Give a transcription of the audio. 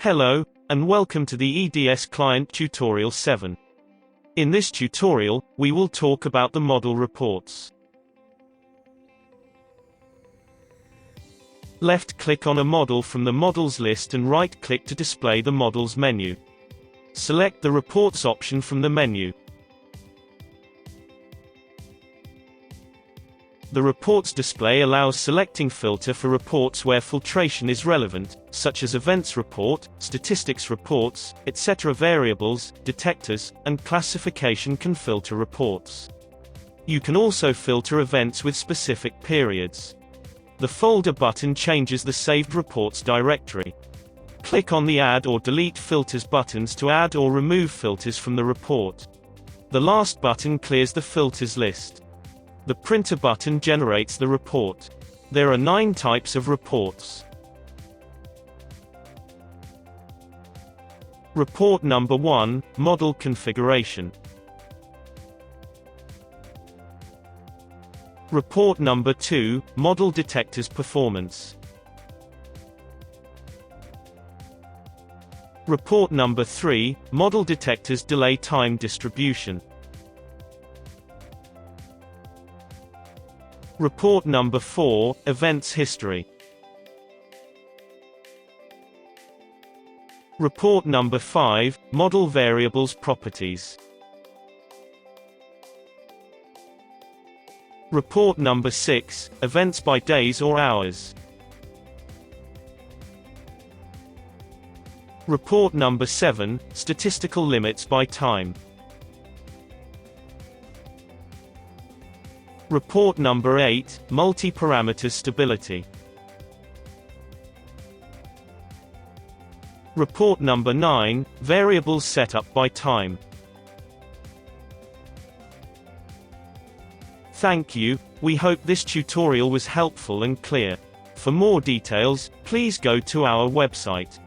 Hello, and welcome to the EDS Client Tutorial 7. In this tutorial, we will talk about the model reports. Left-click on a model from the Models list and right-click to display the Models menu. Select the Reports option from the menu. The Reports display allows selecting filter for reports where filtration is relevant, such as Events Report, Statistics Reports, etc. Variables, detectors, and classification can filter reports. You can also filter events with specific periods. The Folder button changes the saved reports directory. Click on the Add or Delete Filters buttons to add or remove filters from the report. The last button clears the filters list. The Printer button generates the report. There are 9 types of reports. Report number 1, Model Configuration. Report number 2, Model Detectors Performance. Report number 3, Model Detectors Delay Time Distribution. Report number 4, Events History. Report number 5, Model Variables Properties. Report number 6, Events by Days or Hours. Report number 7, Statistical Limits by Time. Report number 8, Multi-Parameter Stability. Report number 9, Variables Setup by Time. Thank you. We hope this tutorial was helpful and clear. For more details, please go to our website.